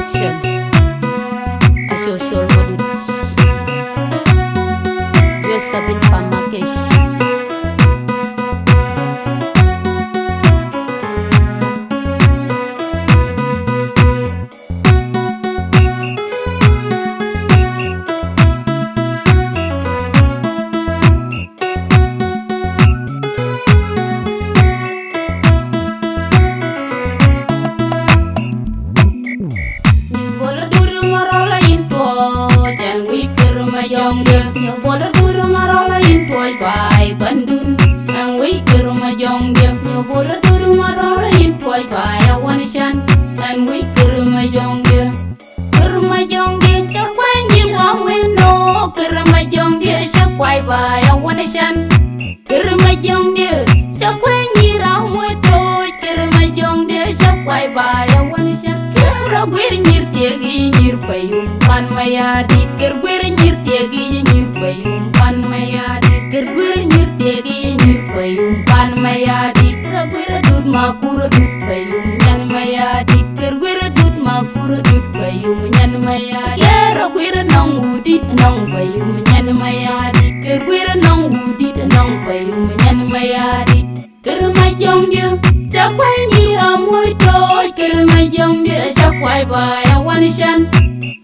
Production Social Modus Yosabin Pamakesh Nyo bodo duru marola in toy by Bandung and we kuruma jong dia nyo bodo duru marola in toy by Awanishan and we kuruma jong dia chakwai ni wang weno kuruma jong dia chakwai by Awanishan kuruma jong dia chakwai ni ram weto kuruma jong dia chakwai by Awanishan kera gwir nyir tiegi nyir payum pan maya di ker gwir nyir tiegi nyir payum pan maya di ker gwir nyir tiegi nyir payum pan maya di ker gwir dut makura dut payum nyan maya di ker gwir dut makura dut payum nyan maya kera gwir nong udit nong payum nyan maya di ker gwir nong udit nong payum nyan maya di ker majong dia chakwai ni ramoy toy ker majong dia chakwai ba Awanishan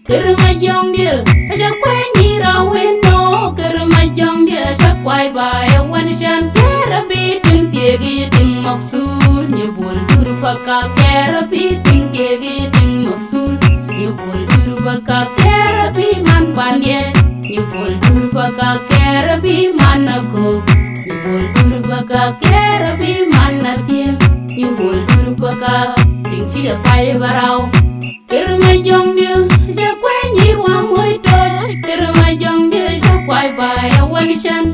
ker majong dia chakwai ni raweno ker majong dia chakwai ba Awanishan kerapi ting tiegi ting maksul nyebul dur baka kerapi ting tiegi ting maksul nyebul dur baka kerapi man pandye nyebul dur baka kerapi man ako nyebul dur baka kerapi man natie nyebul dur baka ting cia pai barau ker majong dia chakwai ni ramoy toy ker majong dia chakwai ba Awanishan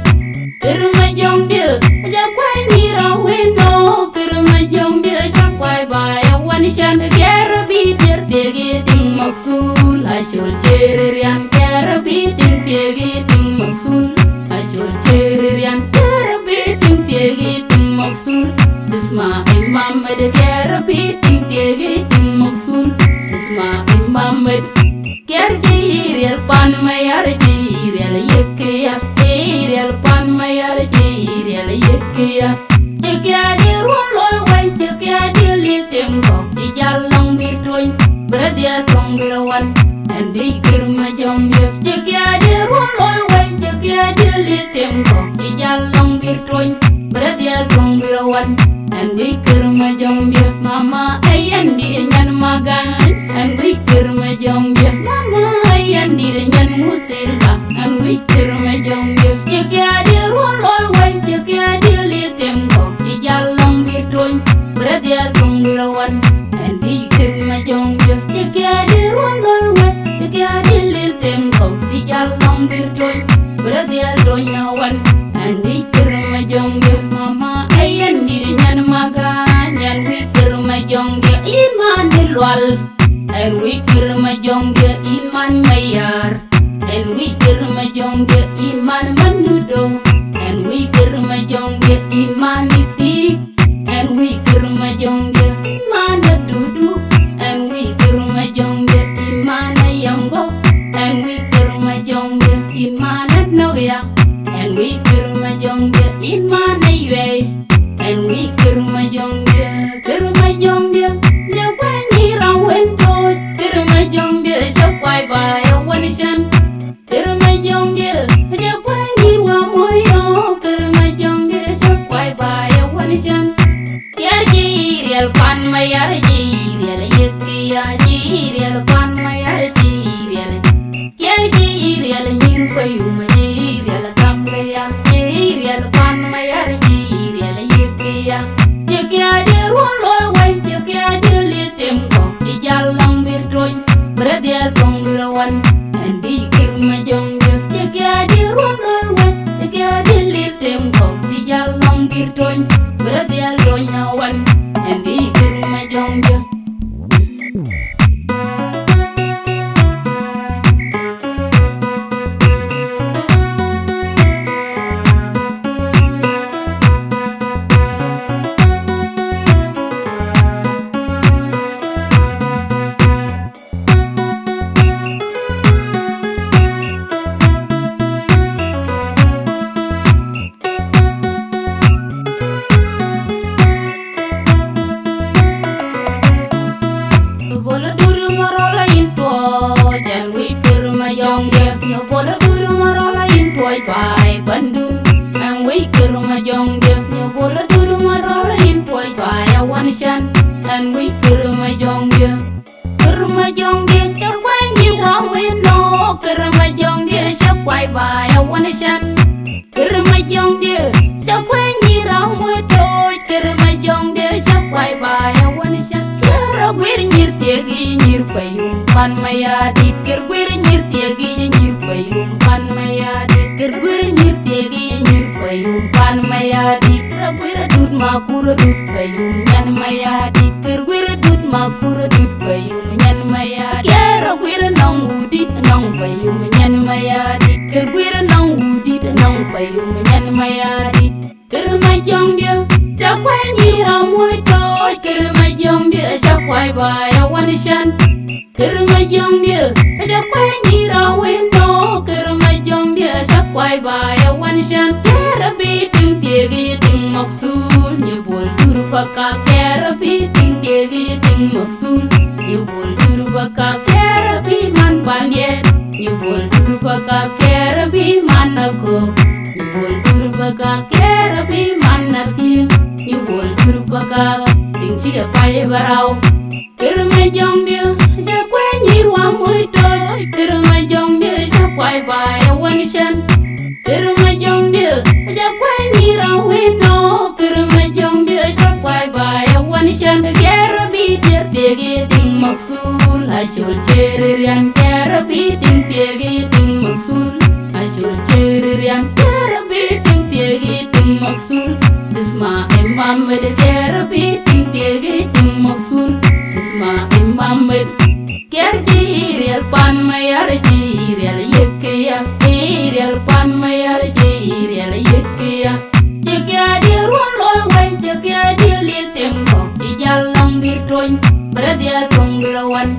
ker majong dia chakwai ni raweno ker majong dia chakwai ba Awanishan kerapi ter tiegi ting maksul ashol cererian kerapi ting tiegi ting maksul ashol cererian kerapi ting tiegi ting maksul Isma imam de kerapi ting tiegi ting maksul Isma imam ker jirel pan mayar jirel yekiya jirel pan mayar jirel yekiya cekia di ruloy way cekia di litem ko di jalang birdoy beradia tong birawan andi ker majong dia cekia di ruloy way cekia di litem ko di jalang birdoy beradia tong birawan andi ker majong dia mama ayan di nyan magan andi ker majong dia mama ayan di nyan musirla andi ker majong dia cekia di ruloy way cekia di litem ko di jalang birdoy beradia tong birawan andi ker majong dia cekia di ruloy way cekia di litem ko di jalang birdoy beradia donyawan andi ker majong dia mama ayan di nyan magan yan wi ker majong dia iman dilwal en wi ker majong dia iman mayar en wi ker majong dia iman manudo en wi ker majong dia iman itik en wi ker majong dia iman dudu en wi ker majong dia iman ayamgo en wi ker majong dia iman nogya en wi ker majong dia iman aywe en wi ker majong dia chakwai ni rawen toy ker majong dia chakwai ba Awanishan ker majong dia chakwai ni ramoy yo ker majong dia chakwai ba Awanishan ker jirel pan mayar jirel yekiya jirel pan mayar jirel ker jirel nyir payum jirel kamleya jirel pan mayar jirel yekiya cekia di ruloy way cekia di litem ko di jalang birdoy beradia tong birawan andi ker majong dia cekia di ruloy way cekia di litem ko di jalang birdoy beradia donyawan andi ker majong dia wan shan and we kirma jongya chakwe nyira wino kirma jongya shakwai baya wan shan kirma jongya chakwe nyira wito kirma jongya shakwai baya wan shan kira gwir nyir tegi nyir payum pan mayadi kir gwir nyir tegi nyir payum pan mayadi kir gwir nyir tegi nyir payum pan mayadi kira gwir dut makura dut payum nyan mayadi kir gwir dut makura dut payum nyan mayadi kira gwir nong udi nong payum nyan mayadi kir gwir nong udi nong payum nyan mayadi kir majong dia chakwe nyira muito kir majong dia shakwai baya wan shan kir majong dia chakwe nyira wino kir majong dia shakwai baya wan shan terapi ting tiegi ting maksul nyebol turbaka terapi ting tiegi ting maksul nyebol turbaka terapi man pandien nyebol turbaka terapi man nago nyebol turbaka terapi man natiu nyebol turbaka ting cia pai barau kir majong dia chakwe nyira muito kir majong dia shakwai baya wan shan kir majong dia chakwe nyira wino kir majong dia shakwai baya wan shan terapi tiegi ting maksul ashul cheririan terapi ting tiegi ting maksul ashul cheririan terapi ting tiegi ting maksul isma imam med terapi ting tiegi ting maksul isma imam med kerji real pan mayar ji real yekiya real pan mayar ji real yekiya jekya di ruan loy wai jekya di lil tempo di jalang birdoin beradia tong birawan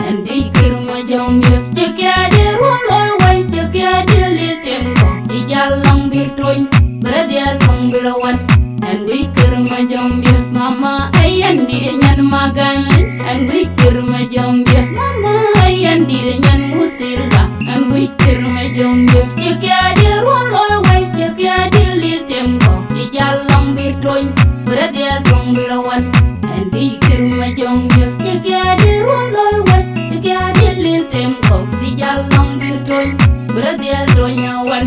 andi kirma jongya jekya di ruan loy wai jekya di lil tempo di jalang birdoin beradia tong birawan andi kirma jongya mama ayan di nyan magan andi kirma jongya mama ayan di nyan musila andi kirma jongya jekya di ruan loy wai jekya di lil tempo di jalang birdoin beradia tong birawan andi kirma jongya jekya di ruan loy wai jekya di lil tempo di jalang birdoin beradia donyawan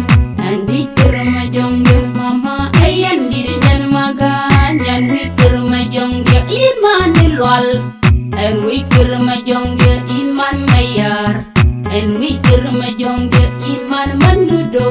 andi kirma jongya mama ayan di nyan magan nyan wi kirma jongya iman dilwal en wi kirma jongya iman mayar en wi kirma jongya iman manudo